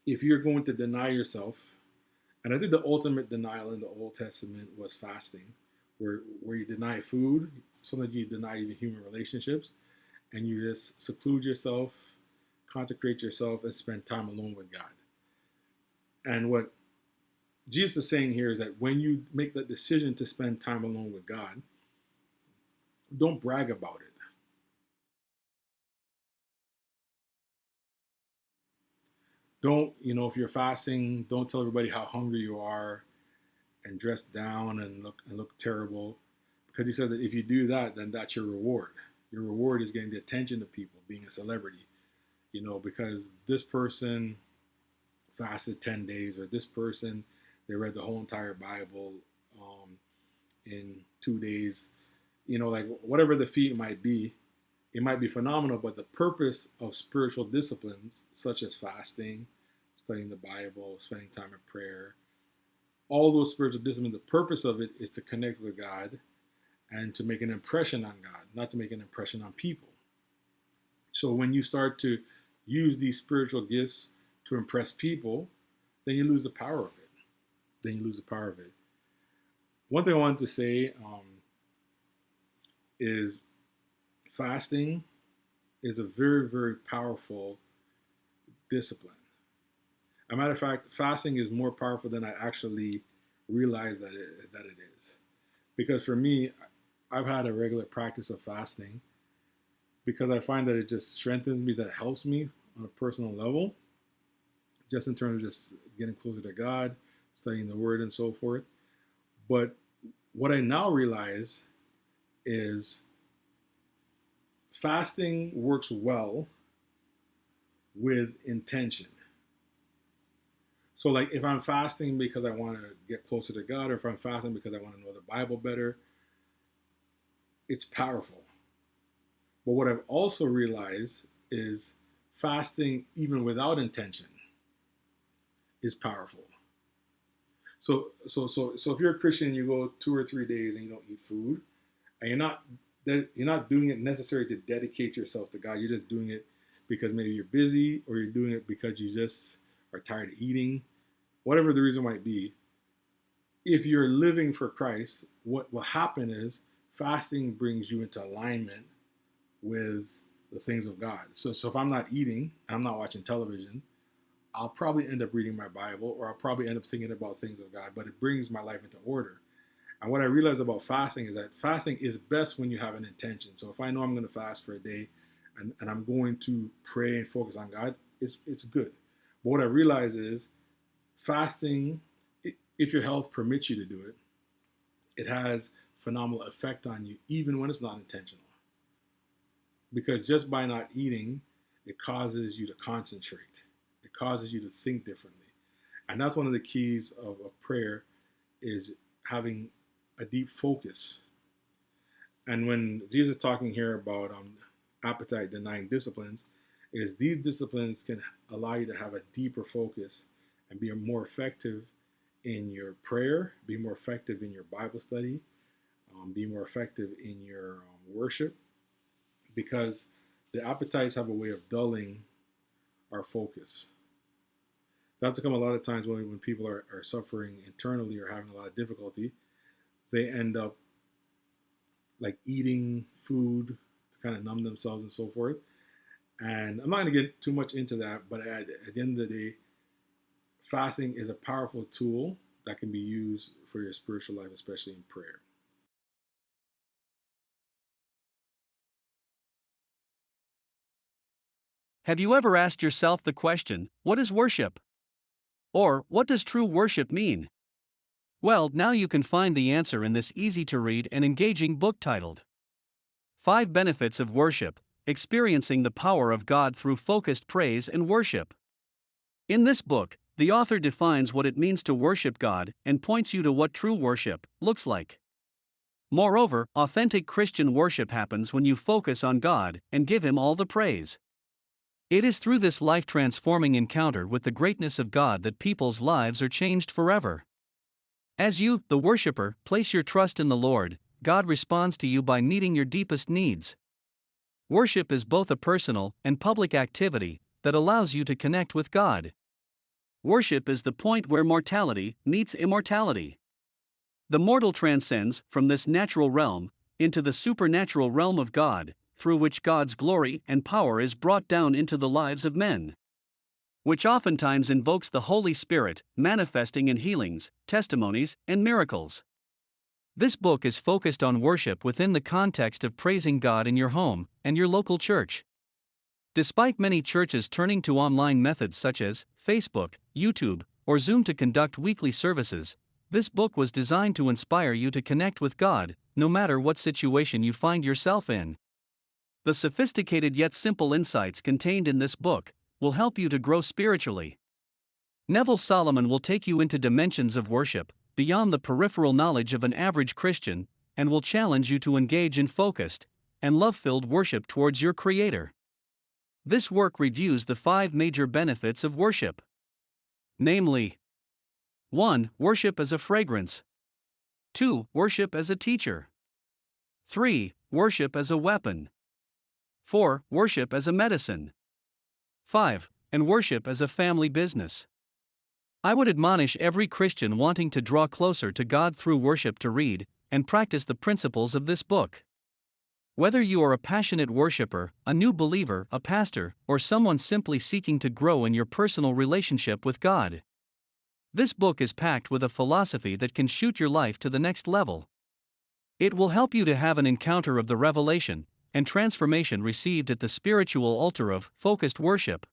if you're going to deny yourself, and I think the ultimate denial in the Old Testament was fasting, where you deny food, sometimes you deny even human relationships, and you just seclude yourself, consecrate yourself, and spend time alone with God. And what Jesus is saying here is that when you make the decision to spend time alone with God, don't brag about it. Don't, if you're fasting, don't tell everybody how hungry you are and dress down and look terrible. Because he says that if you do that, then that's your reward. Your reward is getting the attention of people, being a celebrity. Because this person fasted 10 days, or this person, they read the whole entire Bible in 2 days. Like whatever the feat might be, it might be phenomenal, but the purpose of spiritual disciplines, such as fasting, studying the Bible, spending time in prayer, all those spiritual disciplines, the purpose of it is to connect with God and to make an impression on God, not to make an impression on people. So when you start to use these spiritual gifts to impress people, then you lose the power of it. One thing I wanted to say is fasting is a very, very powerful discipline. As a matter of fact, fasting is more powerful than I actually realize that it is. Because for me, I've had a regular practice of fasting because I find that it just strengthens me, that helps me on a personal level, just in terms of just getting closer to God, studying the Word and so forth. But what I now realize is fasting works well with intention. So like if I'm fasting because I want to get closer to God, or if I'm fasting because I want to know the Bible better, it's powerful. But what I've also realized is fasting, even without intention, is powerful. So if you're a Christian, you go 2 or 3 days and you don't eat food, and you're not doing it necessarily to dedicate yourself to God. You're just doing it because maybe you're busy, or you're doing it because you just are tired of eating, whatever the reason might be. If you're living for Christ, what will happen is fasting brings you into alignment with the things of God. So if I'm not eating, I'm not watching television, I'll probably end up reading my Bible, or I'll probably end up thinking about things of God, but it brings my life into order. And what I realize about fasting is that fasting is best when you have an intention. So if I know I'm going to fast for a day and I'm going to pray and focus on God, it's good. But what I realize is fasting, if your health permits you to do it, it has phenomenal effect on you, even when it's not intentional. Because just by not eating, it causes you to concentrate. It causes you to think differently. And that's one of the keys of prayer, is having a deep focus. And when Jesus is talking here about appetite denying disciplines, is these disciplines can allow you to have a deeper focus and be more effective in your prayer, be more effective in your Bible study, be more effective in your worship, because the appetites have a way of dulling our focus. That's come a lot of times when people are suffering internally or having a lot of difficulty. They end up like eating food to kind of numb themselves and so forth. And I'm not going to get too much into that, but at the end of the day, fasting is a powerful tool that can be used for your spiritual life, especially in prayer. Have you ever asked yourself the question, what is worship? Or, what does true worship mean? Well, now you can find the answer in this easy to read and engaging book titled 5 Benefits of Worship: Experiencing the Power of God Through Focused Praise and Worship. In this book, the author defines what it means to worship God and points you to what true worship looks like. Moreover, authentic Christian worship happens when you focus on God and give Him all the praise. It is through this life-transforming encounter with the greatness of God that people's lives are changed forever. As you, the worshiper, place your trust in the Lord, God responds to you by meeting your deepest needs. Worship is both a personal and public activity that allows you to connect with God. Worship is the point where mortality meets immortality. The mortal transcends from this natural realm into the supernatural realm of God, through which God's glory and power is brought down into the lives of men, which oftentimes invokes the Holy Spirit, manifesting in healings, testimonies, and miracles. This book is focused on worship within the context of praising God in your home and your local church. Despite many churches turning to online methods such as Facebook, YouTube, or Zoom to conduct weekly services, this book was designed to inspire you to connect with God, no matter what situation you find yourself in. The sophisticated yet simple insights contained in this book will help you to grow spiritually. Neville Solomon will take you into dimensions of worship, beyond the peripheral knowledge of an average Christian, and will challenge you to engage in focused and love-filled worship towards your Creator. This work reviews the 5 major benefits of worship. Namely, 1. Worship as a fragrance. 2. Worship as a teacher. 3. Worship as a weapon. 4. Worship as a medicine. 5. And worship as a family business. I would admonish every Christian wanting to draw closer to God through worship to read and practice the principles of this book. Whether you are a passionate worshiper, a new believer, a pastor, or someone simply seeking to grow in your personal relationship with God, this book is packed with a philosophy that can shoot your life to the next level. It will help you to have an encounter of the revelation and transformation received at the spiritual altar of focused worship.